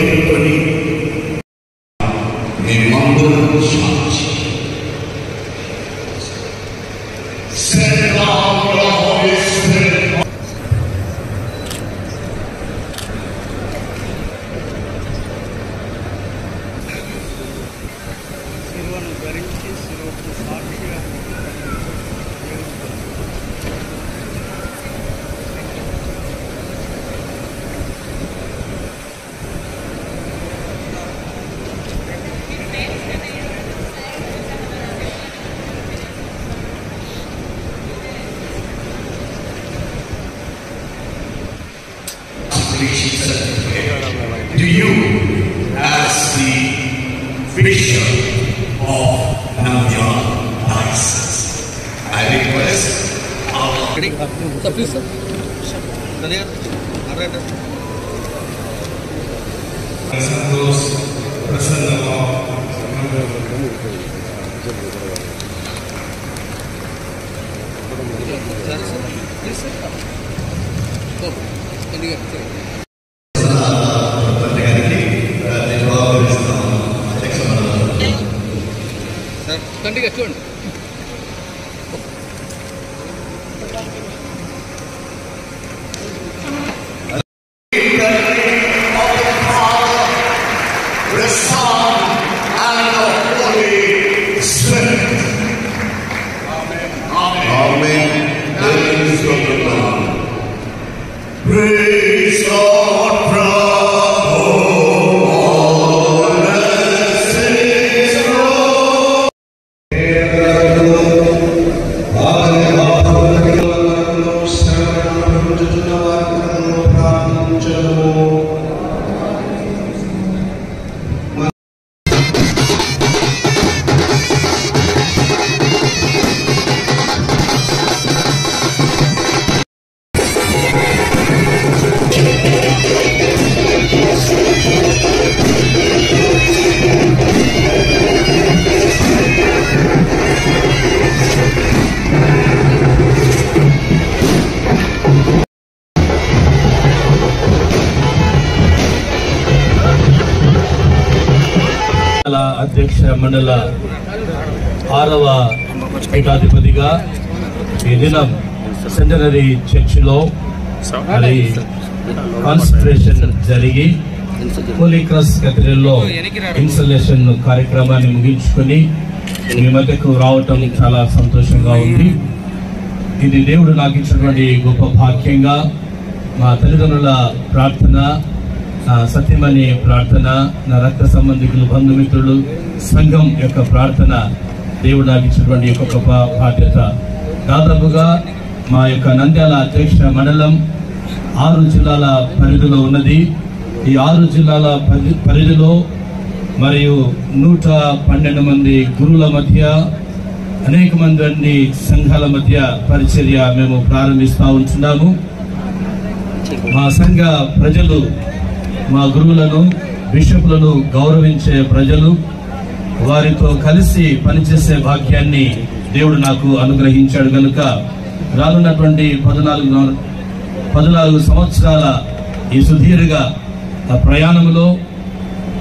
ఎన్నుకొని మేమందరం సాక్షి. శిలువను ధరించి శిలువకు సాక్షిగా Do you, as the bishop of Namibia Diocese, I request our Santos Prasanna కంటిగా చూడండి. Praise God, bravo, all the saints roll. అధ్యక్ష మండల 6వ పీఠాధిపతిగా ఈ దినం సెంటనరీ చర్చిలో కాన్సన్ట్రేషన్ జరిగి హోలీ క్రాస్ కేథడ్రల్లో ఇన్స్టాలేషన్ కార్యక్రమాన్ని ముగించుకొని మీ మధ్యకు రావటం చాలా సంతోషంగా ఉంది. ఇది దేవుడు నాకు ఇచ్చినటువంటి గొప్ప భాగ్యంగా మా తల్లిదండ్రుల ప్రార్థన, నా సత్యమని ప్రార్థన, నా రక్త సంబంధికులు, బంధుమిత్రులు, సంఘం యొక్క ప్రార్థన దేవుడు నాకు ఇచ్చినటువంటి ఒక గొప్ప బాధ్యత. దాదాపుగా మా యొక్క నంద్యాల అధ్యక్ష మండలం 6 జిల్లాల పరిధిలో ఉన్నది. ఈ 6 జిల్లాల పరిధిలో మరియు 112 మంది గురువుల మధ్య, అనేక మంది సంఘాల మధ్య పరిచర్య మేము ప్రారంభిస్తూ ఉంటున్నాము. మా సంఘ ప్రజలు, మా గురువులను, బిషపులను గౌరవించే ప్రజలు, వారితో కలిసి పనిచేసే భాగ్యాన్ని దేవుడు నాకు అనుగ్రహించాడు కనుక రానున్నటువంటి 14 సంవత్సరాల ఈ సుదీర్ఘ ప్రయాణంలో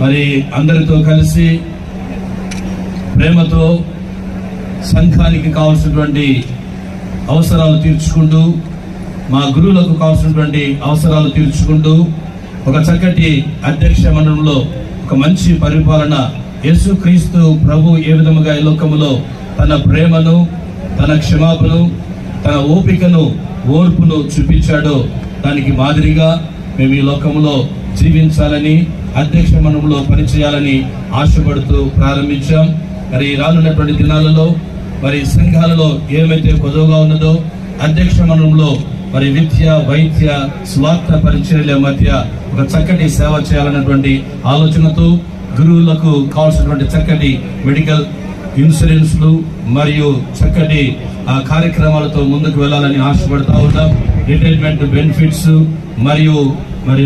మరి అందరితో కలిసి ప్రేమతో సంఘానికి కావాల్సినటువంటి అవసరాలు తీర్చుకుంటూ, మా గురువులకు కావాల్సినటువంటి అవసరాలు తీర్చుకుంటూ, ఒక చక్కటి అధ్యక్ష మండలంలో ఒక మంచి పరిపాలన, యేసుక్రీస్తు ప్రభు ఏ విధముగా ఈ లోకములో తన ప్రేమను, తన క్షమాపణను, తన ఓపికను, ఓర్పును చూపించాడో దానికి మాదిరిగా మేము ఈ లోకములో జీవించాలని, అధ్యక్ష మండలంలో పనిచేయాలని ఆశపడుతూ ప్రారంభించాం. మరి రానున్నటువంటి దినాలలో మరి సంఘాలలో ఏమైతే కొదవగా ఉన్నదో అధ్యక్ష మండలంలో మరి విద్య, వైద్య, స్వార్థ పరిచర్యల మధ్య ఒక చక్కటి సేవ చేయాలన్నటువంటి ఆలోచనతో గురువులకు కావాల్సినటువంటి చక్కటి మెడికల్ ఇన్సూరెన్స్లు మరియు చక్కటి కార్యక్రమాలతో ముందుకు వెళ్ళాలని ఆశపడతా ఉన్నాం. రిటైర్మెంట్ బెనిఫిట్స్ మరియు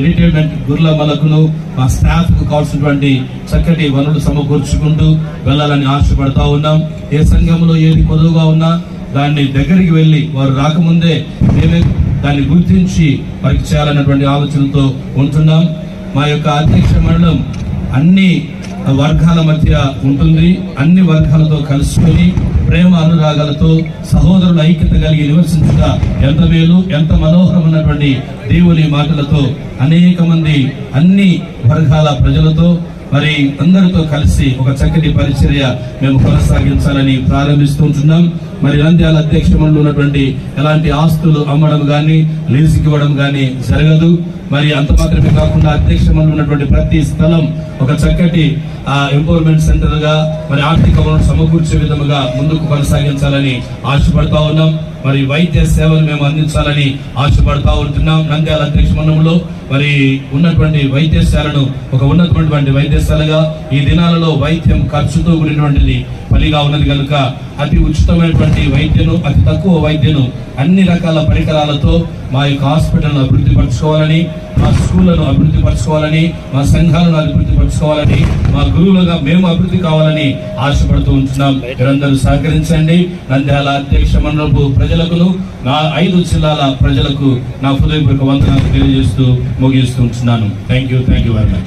రిటైర్మెంట్ గురుల మలకును మా స్టాఫ్ కు కావాల్సినటువంటి చక్కటి వనరులు సమకూర్చుకుంటూ వెళ్ళాలని ఆశపడతా ఉన్నాం. ఏ సంఘంలో ఏది కొదువుగా ఉన్నా దాన్ని దగ్గరికి వెళ్ళి వారు రాకముందే మేమే దాన్ని గుర్తించి వారికి చేయాలన్నటువంటి ఆలోచనతో ఉంటున్నాం. మా యొక్క అధ్యక్ష మండలం అన్ని వర్గాల మధ్య ఉంటుంది. అన్ని వర్గాలతో కలుసుకొని ప్రేమ అనురాగాలతో సహోదరుల ఐక్యత కలిగి నివసించగా ఎంత మేలు, ఎంత మనోహరమైనటువంటి దేవుని మాటలతో అనేక మంది అన్ని వర్గాల ప్రజలతో మరి అందరితో కలిసి ఒక చక్కటి పరిచర్య మేము కొనసాగించాలని ప్రారంభిస్తుంటున్నాం. మరి నంద్యాల అధ్యక్ష మండలిలో ఉన్నటువంటి ఎలాంటి ఆస్తులు అమ్మడం గాని లీజుకి ఇవ్వడం గాని జరగదు. మరి అంత మాత్రమే కాకుండా అధ్యక్ష మండలిలో ఉన్నటువంటి ప్రతి స్థలం ఒక చక్కటి ఎంపవర్మెంట్ సెంటర్ గా మరి ఆర్థిక వనరులు సమకూర్చే విధముగా ముందుకు కొనసాగించాలని ఆశపడతా ఉన్నాం. మరి వైద్య సేవలు మేము అందించాలని ఆశపడతా ఉంటున్నాం. నంద్యాల అధ్యక్ష మండలంలో మరి ఉన్నటువంటి వైద్యశాలను ఒక ఉన్నతమైనటువంటి వైద్యశాలగా ఈ దినాలలో వైద్యం ఖర్చుతో కూడినటువంటిది పనిగా ఉన్నది కనుక అతి ఉచితమైనటువంటి వైద్యను, అతి తక్కువ వైద్యను అన్ని రకాల పరికరాలతో మా యొక్క హాస్పిటల్ను అభివృద్ధి పరచుకోవాలని, మా స్కూళ్లను అభివృద్ధి పరచుకోవాలని, మా సంఘాలను అభివృద్ధి పరచుకోవాలని, మా గురువులుగా మేము అభివృద్ధి కావాలని ఆశపడుతూ ఉంటున్నాం. మీరందరూ సహకరించండి. నంద్యాల అధ్యక్ష మండలపు ప్రజలకు, నా 5 జిల్లాల ప్రజలకు నా హృదయపూర్వక వందనాలు తెలియజేస్తూ ముగిస్తుంటున్నాను. Thank you very much.